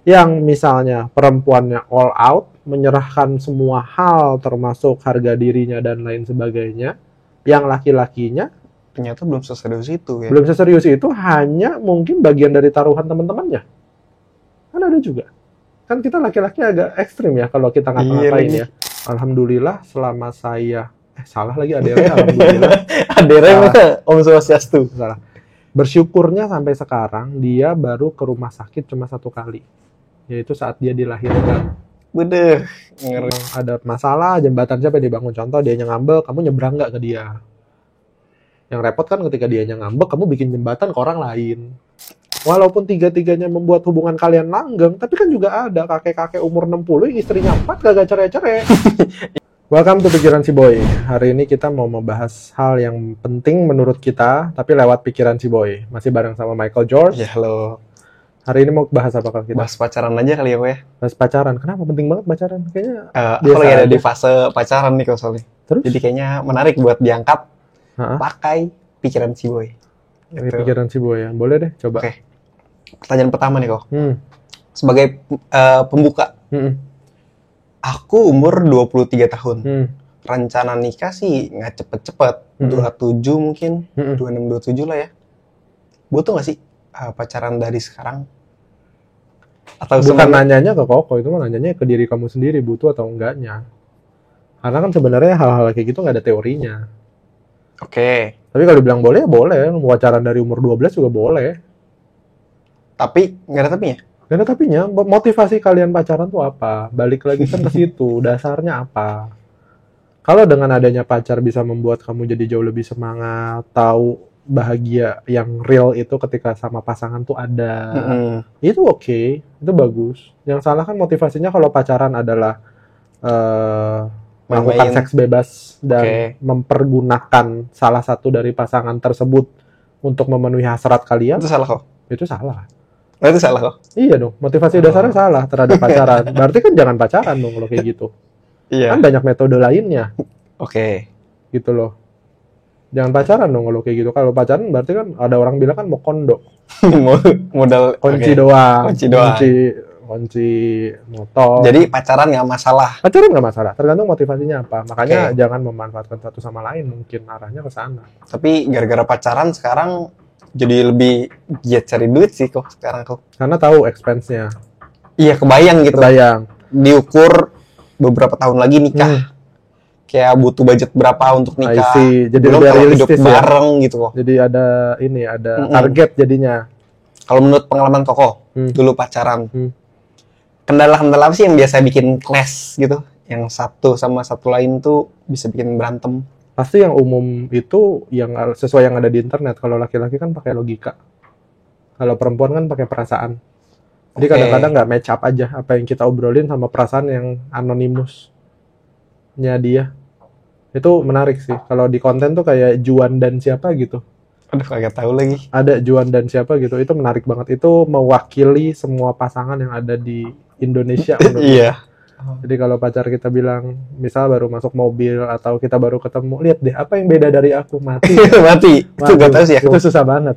Yang misalnya perempuannya all out, menyerahkan semua hal termasuk harga dirinya dan lain sebagainya. Yang laki-lakinya Ternyata belum seserius itu ya. belum seserius itu, hanya mungkin bagian dari taruhan teman-temannya. Kan ada juga. Kan kita laki-laki agak ekstrim ya kalau kita ngapa-ngapain lagi. ya. Alhamdulillah selama saya salah lagi ADW, alhamdulillah. Adernya Salah. Om Swastiastu. Salah. Bersyukurnya sampai sekarang dia baru ke rumah sakit cuma 1 kali. Yaitu saat dia dilahirkan. Bedeh, ngeri. Ada masalah, jembatan siapa yang dibangun. Contoh dia ngambek, kamu nyebrang nggak ke dia? Yang repot kan ketika dia ngambek, kamu bikin jembatan ke orang lain. Walaupun tiga-tiganya membuat hubungan kalian langgeng, tapi kan juga ada kakek-kakek umur 60 yang istrinya 4 kagak cerai-cerai. Welcome to Pikiran Si Boy. Hari ini kita mau membahas hal yang penting menurut kita, tapi lewat pikiran Si Boy. Masih bareng sama Michael George. Ya, halo. Hari ini mau bahas apa kalau kita? Bahas pacaran aja kali ya, Ko ya. Bahas pacaran. Kenapa penting banget pacaran? Kayaknya Aku biasa lagi ada aja. di fase pacaran nih, Ko, soalnya. Terus? Jadi kayaknya menarik buat diangkat Ha-ha. pakai pikiran si boy. Ini pikiran Si Boy ya. Boleh deh, coba. Oke. Pertanyaan pertama nih, Ko. Sebagai pembuka, aku umur 23 tahun. Rencana nikah sih nggak cepet-cepet. 27 mungkin, 26-27 lah ya. Butuh nggak sih pacaran dari sekarang? Atau Bukan nanyanya ke Koko, itu mah nanyanya ke diri kamu sendiri, butuh atau enggaknya. Karena kan sebenarnya hal-hal kayak gitu nggak ada teorinya. Oke. Tapi kalau dibilang boleh, ya boleh. Mau pacaran dari umur 12 juga boleh. Tapi nggak ada tapinya. Gak ada tapinya, motivasi kalian pacaran tuh apa? Balik lagi kan ke situ, dasarnya apa? Kalau dengan adanya pacar bisa membuat kamu jadi jauh lebih semangat, tahu bahagia yang real itu ketika sama pasangan tuh ada. Itu oke, itu bagus. Yang salah kan motivasinya kalau pacaran adalah melakukan Main-main. seks bebas dan Oke. mempergunakan salah satu dari pasangan tersebut untuk memenuhi hasrat kalian, Itu salah, Ko. itu salah. Oh, itu salah, Ko. Iya dong, motivasi dasarnya salah terhadap pacaran. Berarti kan jangan pacaran dong kalau kayak gitu. Iya. Kan banyak metode lainnya Oke. gitu loh. Jangan pacaran dong kalau kayak gitu. Kalau pacaran berarti kan ada orang bilang kan mau kondo. Modal Kunci oke. doang. Kunci doang. Kunci motor. Jadi pacaran nggak masalah. pacaran nggak masalah, tergantung motivasinya apa. Makanya Oke. jangan memanfaatkan satu sama lain, mungkin arahnya ke sana. Tapi gara-gara pacaran sekarang jadi lebih giat cari duit sih, kok sekarang, kok. Karena tahu expense-nya. Iya, kebayang gitu. Kebayang. Diukur beberapa tahun lagi nikah. Kayak butuh budget berapa untuk I nikah. see. Jadi Belum lebih kalau hidup realistis ya. bareng gitu, kok. Jadi ada target jadinya. Kalau menurut pengalaman Koko, dulu pacaran. Kendala-kendala apa sih yang biasa bikin clash gitu? Yang satu sama satu lain tuh bisa bikin berantem. Pasti yang umum itu yang sesuai yang ada di internet. Kalau laki-laki kan pakai logika. Kalau perempuan kan pakai perasaan. Jadi Oke. kadang-kadang nggak match up aja apa yang kita obrolin sama perasaan yang anonimusnya dia. Itu menarik sih. Kalau di konten tuh kayak Juan dan siapa gitu. Aduh, kagak tahu lagi. Ada Juan dan siapa gitu. Itu menarik banget. Itu mewakili semua pasangan yang ada di Indonesia. menurut gue. Iya. Jadi kalau pacar kita bilang, misal baru masuk mobil atau kita baru ketemu, lihat deh apa yang beda dari aku, mati. Mati. Itu gak tahu sih aku. Itu susah banget.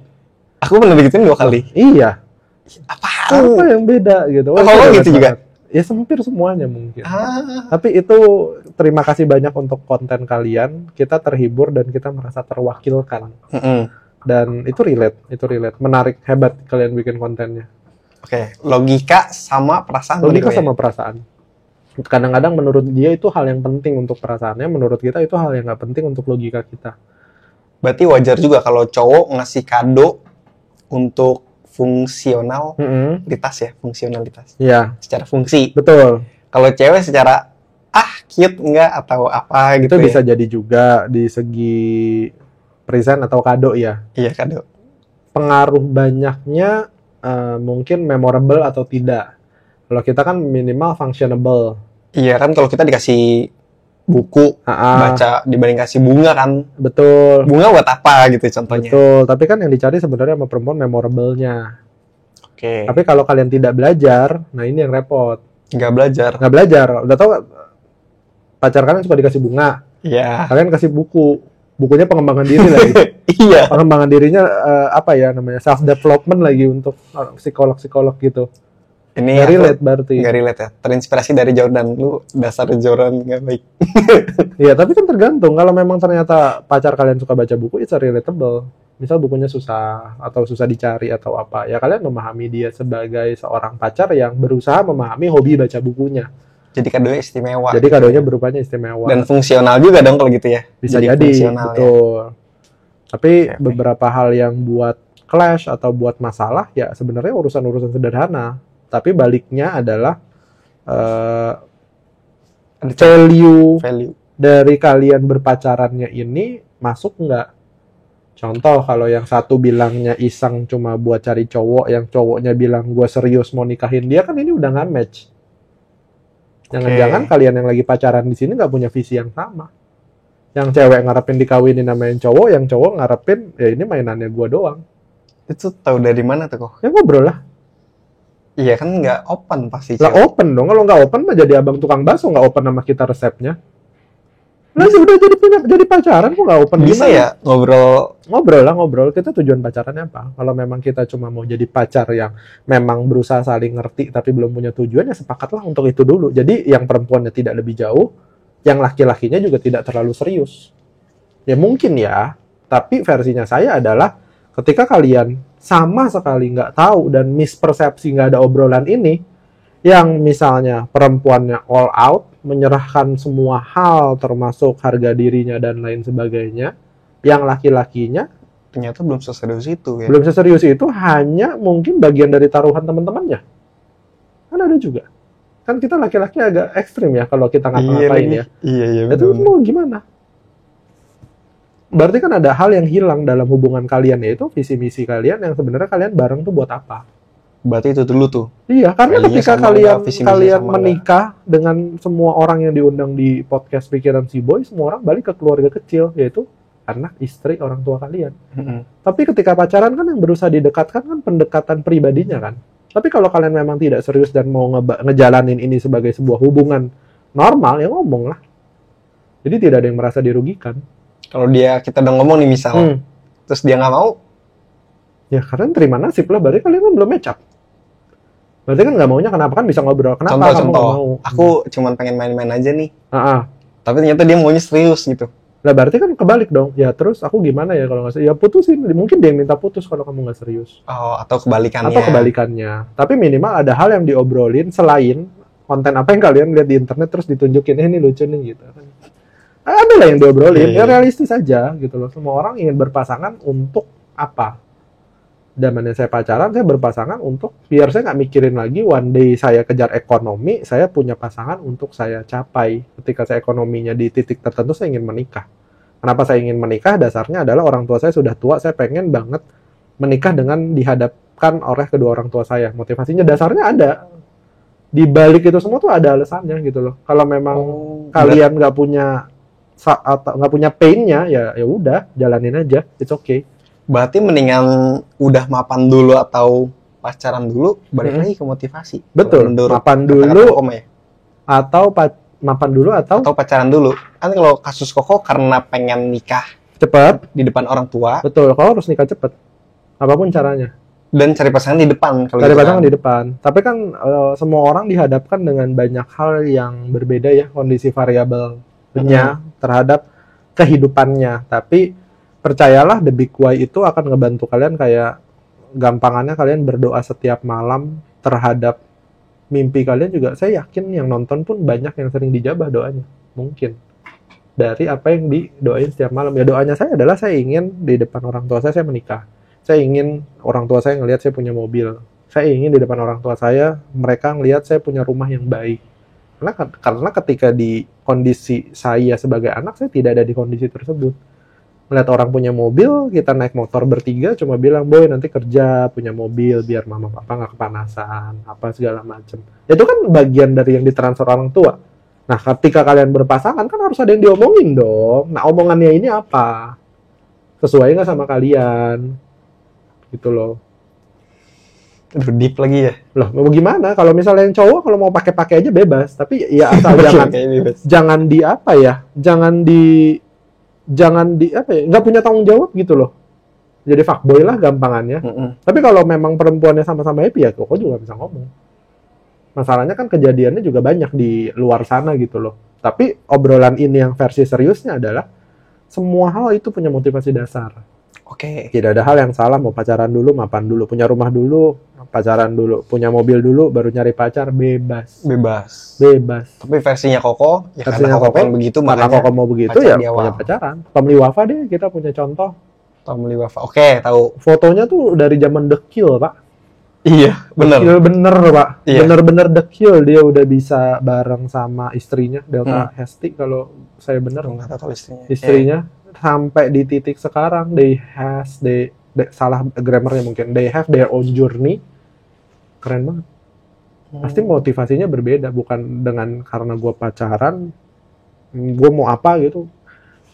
Aku pernah digituin 2 kali. Iya. Apaan? Apa yang beda gitu? Oh, itu kalau hebat gitu juga? banget. Ya hampir semuanya mungkin. Ah. Tapi itu terima kasih banyak untuk konten kalian. Kita terhibur dan kita merasa terwakilkan. Dan itu relate. Menarik, hebat kalian bikin kontennya. Oke, logika sama perasaan. Logika bener ya? sama perasaan. Kadang-kadang menurut dia itu hal yang penting untuk perasaannya, menurut kita itu hal yang nggak penting untuk logika kita. Berarti wajar juga kalau cowok ngasih kado untuk fungsionalitas ya, fungsionalitas. Iya, Secara fungsi. betul. Kalau cewek secara cute enggak atau apa gitu. Itu bisa ya. jadi juga di segi present atau kado ya. Iya, kado. Pengaruh banyaknya mungkin memorable atau tidak. Kalau kita kan minimal functionable. Iya kan, kalau kita dikasih buku baca dibanding kasih bunga kan. Betul. Bunga buat apa gitu contohnya. Betul. Tapi kan yang dicari sebenarnya sama perempuan memorable-nya. Oke. Tapi kalau kalian tidak belajar, nah ini yang repot. Nggak belajar. Nggak belajar. Udah tau gak, pacar kalian suka dikasih bunga. Iya. Kalian kasih buku. Bukunya pengembangan diri lagi. Iya. Pengembangan dirinya apa ya namanya, self development lagi untuk psikolog-psikolog gitu. Ini Nggak aku relate berarti. nggak relate ya. Terinspirasi dari Jordan. Lu dasar Jordan nggak baik. Iya, tapi kan tergantung. Kalau memang ternyata pacar kalian suka baca buku, it's a relatable. Misal bukunya susah atau susah dicari atau apa, ya kalian memahami dia sebagai seorang pacar yang berusaha memahami hobi baca bukunya. Jadi kadonya istimewa. Jadi kadonya berupanya istimewa. Dan fungsional juga dong kalau gitu ya. Bisa jadi betul. Ya. Tapi Oke. beberapa hal yang buat clash atau buat masalah ya sebenarnya urusan-urusan sederhana. Tapi baliknya adalah value dari kalian berpacarannya ini masuk nggak? Contoh kalau yang satu bilangnya iseng cuma buat cari cowok, yang cowoknya bilang gue serius mau nikahin dia, kan ini udah nggak match. Jangan-jangan kalian yang lagi pacaran di sini nggak punya visi yang sama. Yang cewek ngarepin dikawinin sama yang cowok ngarepin ya ini mainannya gue doang. Itu tahu dari mana tuh kok? Ya ngobrol lah. Iya kan nggak open pasti. Lah open dong, kalau nggak open mah jadi abang tukang bakso, nggak open sama kita resepnya. Lah udah jadi pacaran kok nggak open? Bisa gimana? Ya Ngobrol. Kita tujuan pacarannya apa? Kalau memang kita cuma mau jadi pacar yang memang berusaha saling ngerti tapi belum punya tujuan, ya sepakatlah untuk itu dulu. Jadi yang perempuannya tidak lebih jauh, yang laki-lakinya juga tidak terlalu serius. Ya mungkin ya, tapi versinya saya adalah ketika kalian sama sekali nggak tahu dan mispersepsi, nggak ada obrolan ini, yang misalnya perempuannya all out, menyerahkan semua hal termasuk harga dirinya dan lain sebagainya, yang laki-lakinya ternyata belum seserius itu ya. Belum seserius itu, hanya mungkin bagian dari taruhan teman-temannya. Kan ada juga. Kan kita laki-laki agak ekstrim ya kalau kita ngapa-ngapain ya. Iya Itu mau gimana? Berarti kan ada hal yang hilang dalam hubungan kalian, yaitu visi misi kalian yang sebenarnya kalian bareng tuh buat apa? Berarti itu dulu tuh. Iya, karena ketika kalian sama menikah dengan semua orang yang diundang di podcast Pikiran Si Boy, semua orang balik ke keluarga kecil, yaitu anak, istri, orang tua kalian. Tapi ketika pacaran kan yang berusaha didekatkan kan pendekatan pribadinya kan. Tapi kalau kalian memang tidak serius dan mau ngejalanin ini sebagai sebuah hubungan normal, ya ngomong lah. Jadi tidak ada yang merasa dirugikan. Kalau kita udah ngomong nih misal, terus dia nggak mau, ya kalian terima nasib lah. Berarti kalian kan belum match up. Berarti kan nggak maunya, kenapa kan bisa ngobrol? Kenapa kamu nggak mau? Aku cuman pengen main-main aja nih. Tapi ternyata dia maunya serius gitu. Lah berarti kan kebalik dong. Ya terus aku gimana ya kalau nggak serius? Ya putusin. Mungkin dia yang minta putus kalau kamu nggak serius. Oh, atau kebalikannya. Tapi minimal ada hal yang diobrolin selain konten apa yang kalian lihat di internet terus ditunjukin, ini lucu nih gitu. Ada lah yang diobrolin. Ya realistis aja gitu loh. Semua orang ingin berpasangan untuk apa? Zamannya saya pacaran, saya berpasangan untuk biar saya nggak mikirin lagi one day saya kejar ekonomi, saya punya pasangan untuk saya capai. Ketika saya ekonominya di titik tertentu, saya ingin menikah. Kenapa saya ingin menikah? Dasarnya adalah orang tua saya sudah tua, saya pengen banget menikah dengan dihadapkan oleh kedua orang tua saya. Motivasinya dasarnya ada. Di balik itu semua tuh ada alasannya gitu loh. Kalau memang kalian nggak punya pain-nya, ya udah jalanin aja, it's okay. Berarti mendingan udah mapan dulu atau pacaran dulu, balik lagi ke motivasi. Betul, mapan dulu atau pacaran dulu. Kan kalau kasus Koko karena pengen nikah cepat di depan orang tua. Betul, kau harus nikah cepat. Apapun caranya. Dan cari pasangan di depan. Cari pasangan di depan. Tapi kan semua orang dihadapkan dengan banyak hal yang berbeda ya, kondisi variabelnya terhadap kehidupannya. Tapi percayalah, the big why itu akan ngebantu kalian. Kayak gampangannya kalian berdoa setiap malam terhadap mimpi kalian juga. Saya yakin yang nonton pun banyak yang sering dijabah doanya. Mungkin dari apa yang didoain setiap malam. Ya doanya saya adalah saya ingin di depan orang tua saya menikah. Saya ingin orang tua saya ngelihat saya punya mobil. Saya ingin di depan orang tua saya mereka ngelihat saya punya rumah yang baik. Karena ketika di kondisi saya sebagai anak, saya tidak ada di kondisi tersebut. Melihat orang punya mobil, kita naik motor bertiga, cuma bilang, boy nanti kerja, punya mobil, biar mama papa nggak kepanasan, apa segala macem. Itu kan bagian dari yang ditransfer orang tua. Nah, ketika kalian berpasangan, kan harus ada yang diomongin dong. Nah, omongannya ini apa? Sesuai nggak sama kalian? Gitu loh. Aduh, deep lagi ya. Loh, mau gimana? Kalau misalnya yang cowok, kalau mau pakai-pakai aja bebas. Tapi ya asal jangan nggak punya tanggung jawab gitu loh. Jadi fuckboy lah gampangannya. Tapi kalau memang perempuannya sama-sama happy, ya kok juga bisa ngomong. Masalahnya kan kejadiannya juga banyak di luar sana gitu loh. Tapi obrolan ini yang versi seriusnya adalah semua hal itu punya motivasi dasar. Oke. Tidak ada hal yang salah, mau pacaran dulu, mapan dulu, punya rumah dulu, pacaran dulu, punya mobil dulu, baru nyari pacar, bebas. Tapi versinya Koko, ya versinya karena Koko pengen begitu, karena makanya Koko mau begitu ya punya pacaran. Tom Lee Wafa deh, kita punya contoh. Tom Lee Wafa, oke, tahu. Fotonya tuh dari zaman The Kill, Pak. Iya, bener. The Kill bener, Pak. Iya. Bener-bener The Kill, dia udah bisa bareng sama istrinya, Delta Hesti, kalau saya bener. Nggak tahu istrinya. Istrinya. Sampai di titik sekarang, salah grammarnya mungkin, they have their own journey. Keren banget. Pasti motivasinya berbeda, bukan dengan karena gue pacaran, gue mau apa gitu.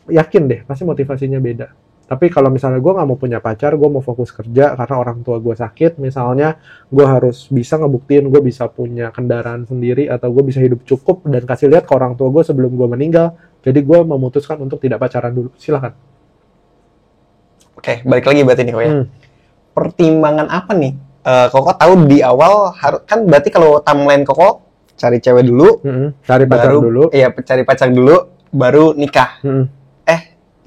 Yakin deh, pasti motivasinya beda. Tapi kalau misalnya gue nggak mau punya pacar, gue mau fokus kerja karena orang tua gue sakit, misalnya gue harus bisa ngebuktiin gue bisa punya kendaraan sendiri atau gue bisa hidup cukup dan kasih lihat ke orang tua gue sebelum gue meninggal. Jadi gue memutuskan untuk tidak pacaran dulu. Silakan. Oke, balik lagi berarti nih Kok ya. Pertimbangan apa nih? Koko tahu di awal kan berarti kalau timeline Koko cari cewek dulu, cari pacar dulu. Iya, cari pacar dulu, baru nikah.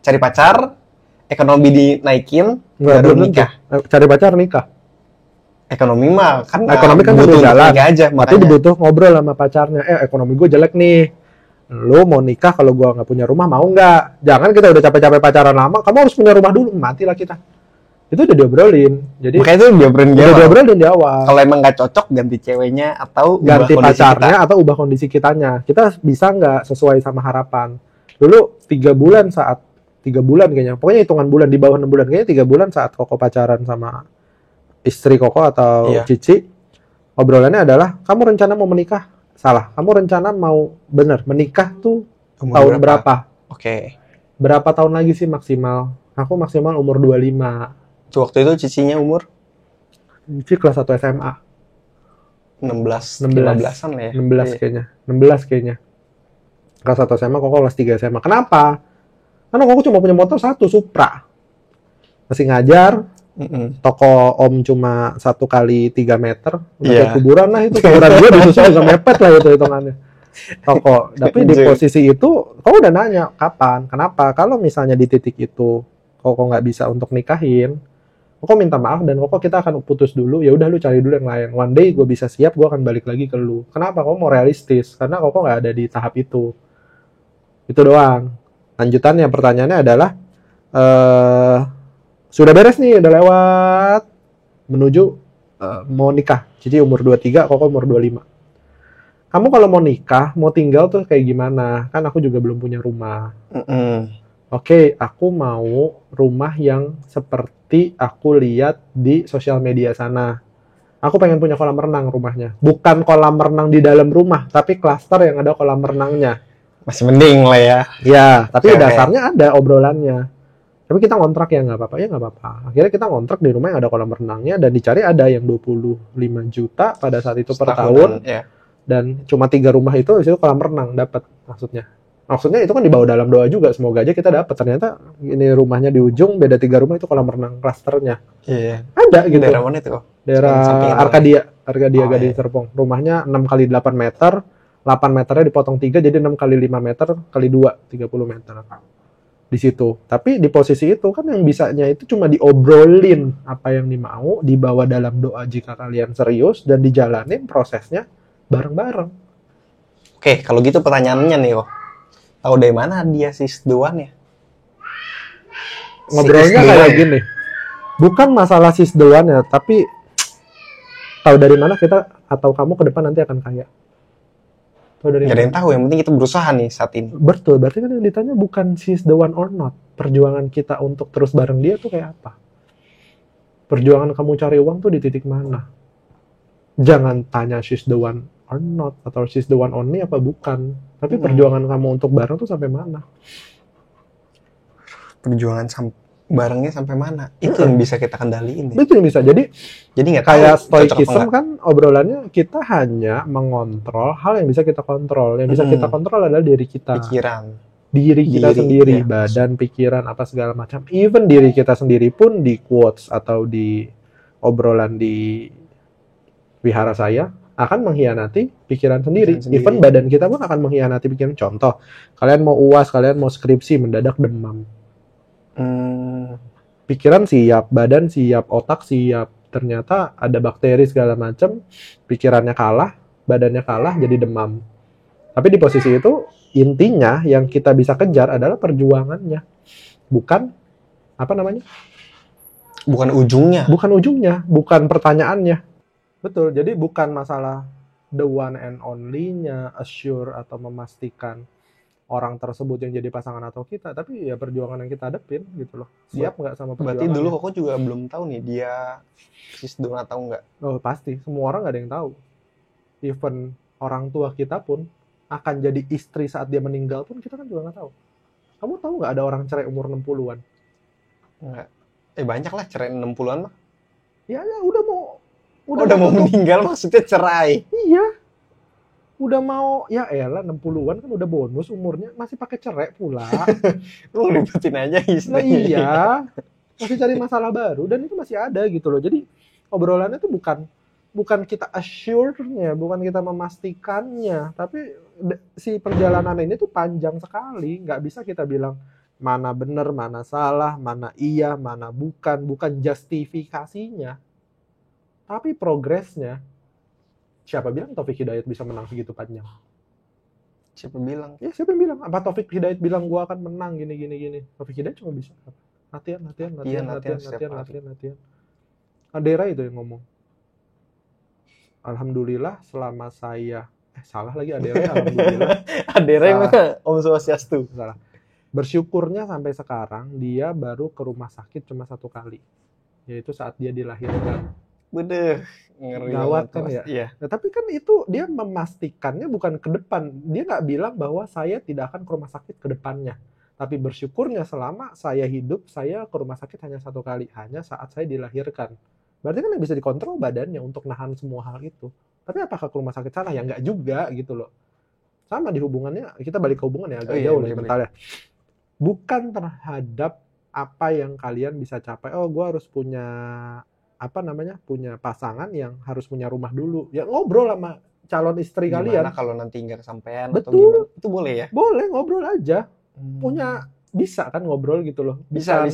Cari pacar, ekonomi dinaikin, baru nikah. Cari pacar nikah. Ekonomi mah kan ekonomi kan udah jalan aja, tapi butuh ngobrol sama pacarnya. Ekonomi gue jelek nih, lu mau nikah kalau gue nggak punya rumah mau nggak? Jangan kita udah capek-capek pacaran lama, kamu harus punya rumah dulu, matilah kita. Itu udah diobrolin. Jadi makanya itu diobrolin di awal. Kalau emang nggak cocok ganti ceweknya atau ganti pacarnya atau ubah kondisi kitanya. Kita bisa nggak sesuai sama harapan. Dulu 3 bulan kayaknya, pokoknya hitungan bulan di bawah 6 bulan, kayaknya 3 bulan saat Koko pacaran sama istri Koko atau Cici, obrolannya adalah, kamu rencana mau menikah? Salah, kamu rencana mau menikah tuh tahun berapa? Oke. Berapa tahun lagi sih maksimal? Aku maksimal umur 25. Waktu itu Cicinya umur? Cici kelas 1 SMA. 15-an lah ya? 16 kayaknya. Kelas 1 SMA, Koko kelas 3 SMA. Kenapa? Karena Koko cuma punya motor 1, Supra. Masih ngajar, toko om cuma 1 kali 3 meter, udah kayak kuburan lah itu. Kuburan gue disusul juga mepet lah itu hitungannya. Toko. Tapi di posisi itu, Koko udah nanya, kapan? Kenapa? Kalau misalnya di titik itu, Koko nggak bisa untuk nikahin, Koko minta maaf dan Koko kita akan putus dulu. Ya udah lu cari dulu yang lain. One day gue bisa siap, gue akan balik lagi ke lu. Kenapa? Koko mau realistis. Karena Koko nggak ada di tahap itu. Itu doang. Lanjutannya pertanyaannya adalah sudah beres nih, udah lewat menuju mau nikah. Jadi umur 23, Koko umur 25. Kamu kalau mau nikah, mau tinggal tuh kayak gimana? Kan aku juga belum punya rumah. Oke, aku mau rumah yang seperti aku lihat di sosial media sana. Aku pengen punya kolam renang rumahnya. Bukan kolam renang di dalam rumah, tapi klaster yang ada kolam renangnya. Masih mending lah ya. Ya, tapi dasarnya ada obrolannya. Tapi kita ngontrak ya nggak apa-apa, ya nggak apa-apa. Akhirnya kita ngontrak di rumah yang ada kolam renangnya dan dicari ada yang 25 juta pada saat itu per tahun. Dan cuma 3 rumah itu kolam renang dapat maksudnya. Maksudnya itu kan dibawa dalam doa juga, semoga aja kita dapat. Ternyata ini rumahnya di ujung, beda 3 rumah itu kolam renang klasternya. Iya. Ada gitu. Daerah mana itu? Daerah Arkadia Gading Serpong. Rumahnya 6 kali 8 meter. 8 meternya dipotong 3 jadi 6 kali 5 meter kali 2 30 meter di situ. Tapi di posisi itu kan yang bisanya itu cuma diobrolin apa yang dimau, dibawa dalam doa jika kalian serius dan dijalanin prosesnya bareng-bareng. Oke, kalau gitu pertanyaannya nih kok, tahu dari mana dia sis the one ya? Ngobrolnya kayak gini, bukan masalah sis the one ya, tapi tahu dari mana kita atau kamu ke depan nanti akan kaya. Gak ada yang tahu, yang penting kita berusaha nih saat ini. Betul, berarti kan yang ditanya bukan she's the one or not. Perjuangan kita untuk terus bareng dia tuh kayak apa? Perjuangan kamu cari uang tuh di titik mana? Jangan tanya she's the one or not, atau she's the one only apa bukan. Tapi perjuangan kamu untuk bareng tuh sampai mana? Perjuangan barengnya sampai mana? Itu yang bisa kita kendaliin. Itu yang bisa. Jadi nggak kayak stoikism kan obrolannya kita hanya mengontrol hal yang bisa kita kontrol. Yang bisa kita kontrol adalah diri kita. Diri kita sendiri, badan, pikiran, apa segala macam. Even diri kita sendiri pun di quotes atau di obrolan di wihara saya akan mengkhianati pikiran sendiri. Pikiran sendiri. Even badan kita pun akan mengkhianati pikiran. Contoh, kalian mau UAS, kalian mau skripsi, mendadak demam. Pikiran siap, badan siap, otak siap. Ternyata ada bakteri segala macam, pikirannya kalah, badannya kalah, jadi demam. Tapi di posisi itu, intinya yang kita bisa kejar adalah perjuangannya. Bukan, Bukan ujungnya. Bukan ujungnya, bukan pertanyaannya. Betul, jadi bukan masalah the one and only-nya, assure atau memastikan orang tersebut yang jadi pasangan atau kita, tapi ya perjuangan yang kita hadapin gitu loh. Siap nggak sama perjuangan? Berarti dulu Koko juga belum tahu nih dia cisdon atau enggak? Oh pasti, semua orang nggak ada yang tahu. Even orang tua kita pun akan jadi istri saat dia meninggal pun kita kan juga nggak tahu. Kamu tahu nggak ada orang cerai umur 60-an? Enggak. Banyak lah cerai 60-an mah. Ya udah mau meninggal maksudnya cerai. Iya. Udah mau, ya elah 60-an kan udah bonus umurnya, masih pakai cerai pula. Lu ribetin aja Nah istrinya. iya, masih cari masalah baru dan itu masih ada gitu loh. Jadi obrolannya tuh bukan kita assure-nya, bukan kita memastikannya, tapi si perjalanan ini tuh panjang sekali. Nggak bisa kita bilang mana benar, mana salah, mana iya, mana bukan justifikasinya. Tapi progresnya. Siapa bilang Taufik Hidayat bisa menang segitu panjang? Siapa bilang? Ya siapa yang bilang? Apa Taufik Hidayat bilang gua akan menang gini. Taufik Hidayat cuma bisa latihan. Adera itu yang ngomong. Alhamdulillah selama saya salah lagi Adera. Alhamdulillah. Adera emang Om Swastiastu. Salah. Bersyukurnya sampai sekarang dia baru ke rumah sakit cuma 1 kali, yaitu saat dia dilahirkan. Bedeh, ngeri gawat kan ya. Iya. Nah, tapi kan itu dia memastikannya bukan ke depan. Dia nggak bilang bahwa saya tidak akan ke rumah sakit ke depannya. Tapi bersyukurnya selama saya hidup, saya ke rumah sakit hanya 1 kali, hanya saat saya dilahirkan. Berarti kan bisa dikontrol badannya untuk nahan semua hal itu. Tapi apakah ke rumah sakit sana? Ya nggak juga gitu loh. Sama di hubungannya, kita balik ke hubungan ya agak jauh nih mentalnya. Bukan terhadap apa yang kalian bisa capai. Oh, gue harus punya punya pasangan yang harus punya rumah dulu. Ya ngobrol sama calon istri Gimana kalian. Kalau nanti nggak kesampean Betul. Atau gimana? Itu boleh ya? Boleh, ngobrol aja. Bisa kan ngobrol gitu loh. Bisa.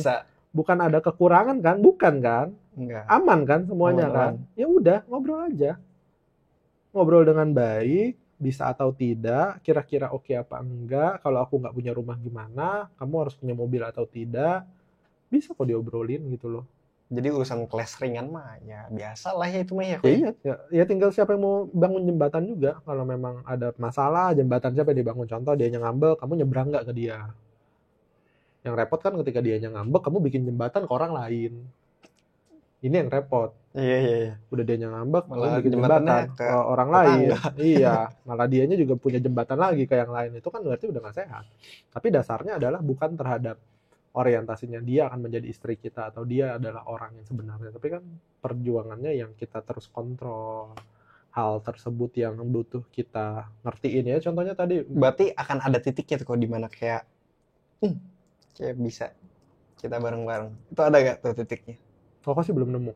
Bukan ada kekurangan kan? Bukan kan? Enggak. Aman kan semuanya kan? Ya udah, ngobrol aja. Ngobrol dengan baik, bisa atau tidak, kira-kira oke apa enggak, kalau aku nggak punya rumah gimana, kamu harus punya mobil atau tidak, bisa kok diobrolin gitu loh. Jadi urusan kelas ringan mah ya biasa lah ya itu mah ya. Ya tinggal siapa yang mau bangun jembatan juga. Kalau memang ada masalah, jembatan siapa yang dibangun. Contoh dia ngambek, kamu nyebrang nggak ke dia. Yang repot kan ketika dia ngambek, kamu bikin jembatan ke orang lain. Ini yang repot. Iya. Udah dia ngambek, malah kamu bikin jembatan ke orang lain. Iya, malah dianya juga punya jembatan lagi ke yang lain. Itu kan berarti udah nggak sehat. Tapi dasarnya adalah bukan terhadap orientasinya dia akan menjadi istri kita atau dia adalah orang yang sebenarnya, tapi kan perjuangannya yang kita terus kontrol. Hal tersebut yang butuh kita ngertiin ya. Contohnya tadi. Berarti akan ada titiknya tuh kok di mana kayak bisa kita bareng-bareng. Itu ada gak tuh titiknya? Kok sih belum nemu.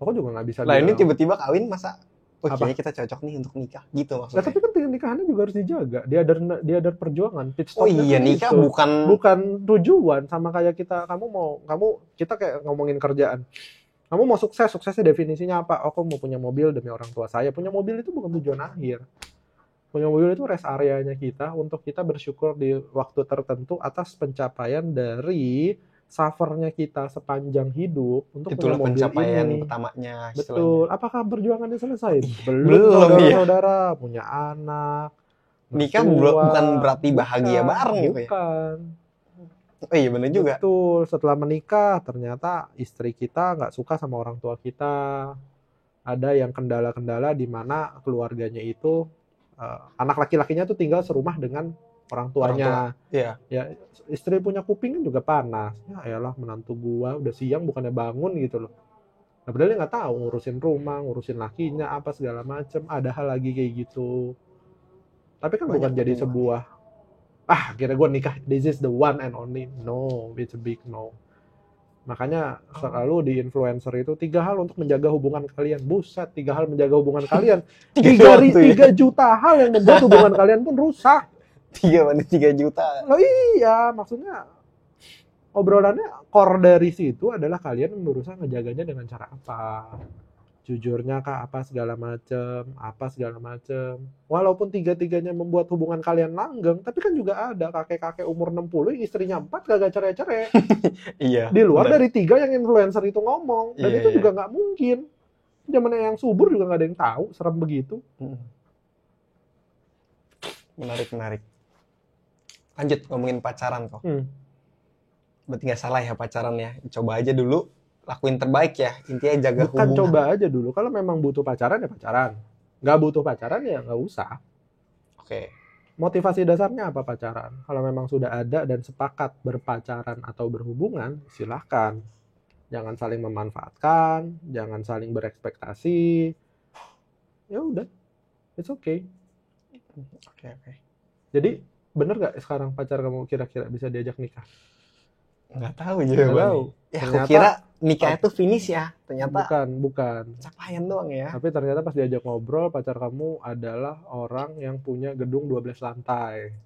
Kok juga nggak bisa. Lah ini tiba-tiba kawin masa? Kayaknya kita cocok nih untuk nikah gitu maksudnya. Nah, tapi kan nikahannya juga harus dijaga. Dia ada perjuangan. Iya, nikah itu. bukan tujuan. Sama kayak kita, kita kayak ngomongin kerjaan. Kamu mau suksesnya definisinya apa? Aku mau punya mobil demi orang tua saya. Punya mobil itu bukan tujuan akhir. Punya mobil itu rest areanya kita untuk kita bersyukur di waktu tertentu atas pencapaian dari suffernya kita sepanjang hidup untuk itulah punya mobil pencapaian ini. Pertamanya. Betul. Apakah perjuangannya selesai? Belum saudara-saudara, punya anak. Nikah bukan berarti bahagia bareng gitu ya? Bukan. Oh iya benar juga. Betul. Setelah menikah ternyata istri kita nggak suka sama orang tua kita. Ada yang kendala-kendala di mana keluarganya itu anak laki-lakinya tuh tinggal serumah dengan orang tuanya. Iya. Ya, istri punya kuping kan juga panas. Ya elah, menantu gua udah siang bukannya bangun gitu loh. Nah, padahal dia nggak tahu ngurusin rumah, ngurusin lakinya, apa segala macem. Ada hal lagi kayak gitu. Tapi kan bukan jadi sebuah, akhirnya gua nikah, this is the one and only. No, it's a big no. Makanya selalu di influencer itu 3 hal untuk menjaga hubungan kalian. Buset, 3 hal menjaga hubungan kalian. 3 juta hal yang membuat hubungan kalian pun rusak. 3 juta. Oh iya, maksudnya obrolannya core dari situ adalah kalian berusaha ngejaganya dengan cara apa. Jujurnya kah, apa segala macem. Walaupun 3-tiganya membuat hubungan kalian langgeng, tapi kan juga ada kakek-kakek umur 60 yang istrinya 4 kagak cerai-cerai. Iya. Di luar benar. dari 3 yang influencer itu ngomong. Dan itu juga nggak mungkin. Zamannya yang subur juga nggak ada yang tahu, serem begitu. Menarik. Lanjut ngomongin pacaran kok. Berarti nggak salah ya pacarannya. Coba aja dulu. Lakuin terbaik ya, intinya jaga Bukan hubungan. coba aja dulu, kalau memang butuh pacaran ya pacaran, nggak butuh pacaran ya nggak usah. Oke. Motivasi dasarnya apa pacaran? Kalau memang sudah ada dan sepakat berpacaran atau berhubungan, silahkan. Jangan saling memanfaatkan, jangan saling berekspektasi. Ya udah, it's okay. Oke. Jadi bener nggak sekarang pacar kamu kira-kira bisa diajak nikah? Nggak tahu jawabannya. Ya, aku Ternyata- kira nikah itu finish ya. Ternyata Bukan. capaian doang ya. Tapi ternyata pas diajak ngobrol, pacar kamu adalah orang yang punya gedung 12 lantai.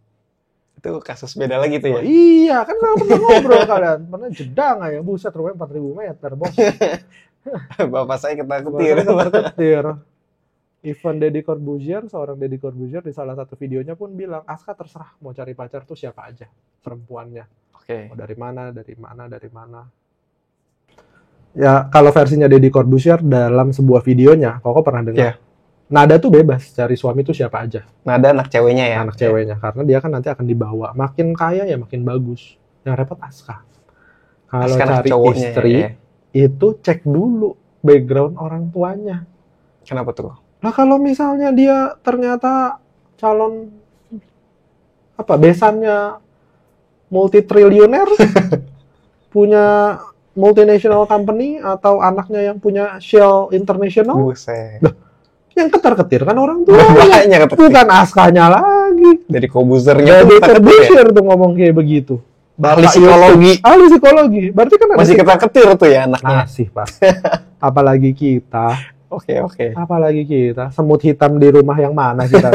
Itu kasus beda lagi tuh ya. Oh, iya, kan nggak pernah ngobrol kalian. Pernah jeda nggak ya? Buset, rumahnya 4.000 meter, bos. Bapak saya ketakutin. Ketir. Even Deddy Corbuzier, seorang Deddy Corbuzier di salah satu videonya pun bilang, Aska terserah mau cari pacar tuh siapa aja perempuannya. Oke. Mau dari mana. Ya, kalau versinya Deddy Corbuzier dalam sebuah videonya, Koko pernah dengar. Iya. Nada tuh bebas, cari suami tuh siapa aja. Nada anak ceweknya ya. Anak ceweknya, karena dia kan nanti akan dibawa. Makin kaya ya makin bagus. Yang repot Aska. Kalau Aska anak cari cowoknya istri, ya. itu cek dulu background orang tuanya. Kenapa tuh? Nah kalau misalnya dia ternyata calon besannya multi-triliuner, punya multinational company, atau anaknya yang punya Shell International, Buset. yang ketar-ketir kan orang tua. Banyak ketar-ketir. Bukan Askanya lagi. Dari Kobuzernya Jadi tuh ketar-ketir ya. Corbuzier tuh ngomong kayak begitu. Ahli psikologi. Ahli psikologi. Berarti kan ada Masih ketar-ketir tuh ya anaknya. Masih, Pak. Apalagi kita. Oke. Apalagi kita. Semut hitam di rumah yang mana kita.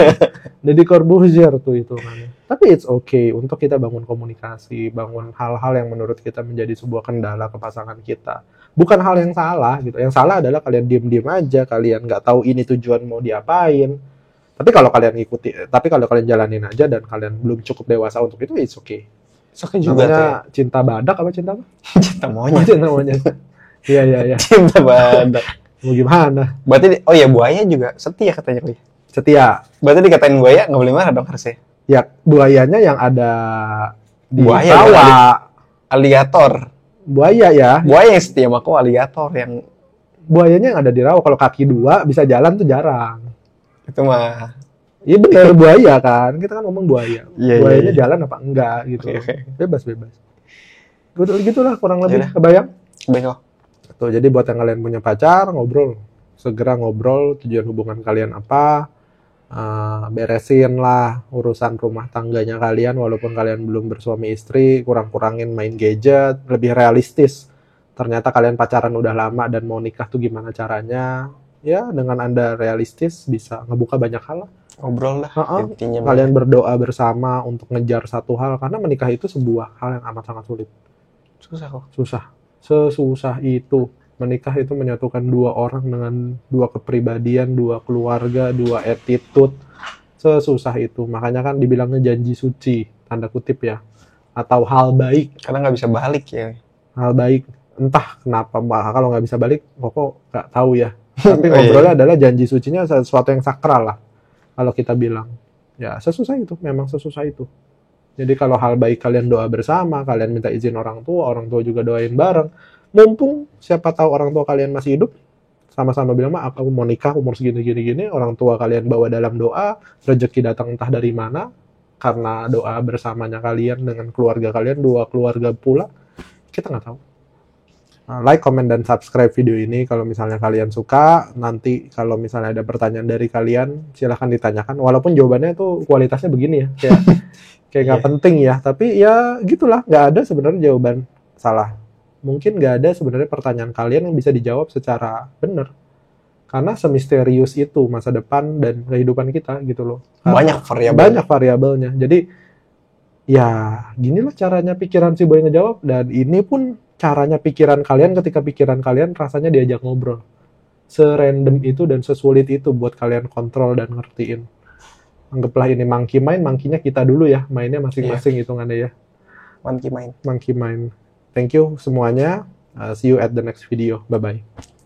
Jadi Corbuzier tuh itu namanya. Tapi it's okay untuk kita bangun komunikasi, bangun hal-hal yang menurut kita menjadi sebuah kendala ke pasangan kita. Bukan hal yang salah gitu. Yang salah adalah kalian diem-diem aja, kalian nggak tahu ini tujuan mau diapain. Tapi kalau kalian jalanin aja dan kalian belum cukup dewasa untuk itu, it's okay. Oke juga tuh ya. Namanya cinta badak apa cinta apa? Cinta monyet. Cinta monyet. Iya. Cinta badak. Mau gimana? Berarti, buaya juga setia katanya. Setia. Berarti dikatain buaya nggak boleh marah dong harusnya. Ya, buayanya yang ada di Buaya, bawah. Aligator. Buaya ya. Buaya yang setia sama aku, aligator yang Buayanya yang ada di rawa. Kalau kaki 2 bisa jalan tuh jarang. itu mah. Iya bener, buaya kan. Kita kan ngomong buaya. Iya, Buayanya iya. jalan apa enggak gitu. Oke. Bebas. Gitulah kurang lebih. Yaudah. Kebayang? Bengok. Tuh, jadi buat yang kalian punya pacar, ngobrol. Segera ngobrol tujuan hubungan kalian apa. Beresin lah urusan rumah tangganya kalian, walaupun kalian belum bersuami istri. Kurang-kurangin main gadget, lebih realistis. Ternyata kalian pacaran udah lama dan mau nikah tuh gimana caranya. Ya, dengan Anda realistis bisa ngebuka banyak hal lah. Ngobrol lah intinya. Kalian berdoa bersama untuk ngejar satu hal, karena menikah itu sebuah hal yang amat sangat sulit. Susah kok. Sesusah itu. Menikah itu menyatukan 2 orang dengan 2 kepribadian, 2 keluarga, 2 attitude. Sesusah itu. Makanya kan dibilangnya janji suci, tanda kutip ya. Atau hal baik. Karena nggak bisa balik ya. Hal baik. Entah kenapa, kalau nggak bisa balik, kok nggak tahu ya. Tapi Oh, iya. ngobrolnya adalah janji sucinya sesuatu yang sakral lah. Kalau kita bilang. Ya, sesusah itu. Memang sesusah itu. Jadi kalau hal baik kalian doa bersama, kalian minta izin orang tua juga doain bareng. Mumpung siapa tahu orang tua kalian masih hidup, sama-sama bilang, aku mau nikah umur segini-gini, orang tua kalian bawa dalam doa, rezeki datang entah dari mana, karena doa bersamanya kalian dengan keluarga kalian, 2 keluarga pula, kita nggak tahu. Like, comment, dan subscribe video ini kalau misalnya kalian suka. Nanti kalau misalnya ada pertanyaan dari kalian, silahkan ditanyakan. Walaupun jawabannya tuh kualitasnya begini ya, kayak nggak penting ya. Tapi ya gitulah, nggak ada sebenarnya jawaban salah. mungkin nggak ada sebenarnya pertanyaan kalian yang bisa dijawab secara benar. Karena semisterius itu masa depan dan kehidupan kita gitu loh. Banyak variabel. Banyak variabelnya. Jadi ya ginilah caranya pikiran si Boy ngejawab. Dan ini pun caranya pikiran kalian ketika pikiran kalian rasanya diajak ngobrol. Serandom itu dan sesulit itu buat kalian kontrol dan ngertiin. Anggaplah ini monkey mind, monkey-nya kita dulu ya. Mainnya masing-masing hitungannya ya. Monkey mind. Monkey mind. Thank you semuanya. See you at the next video. Bye-bye.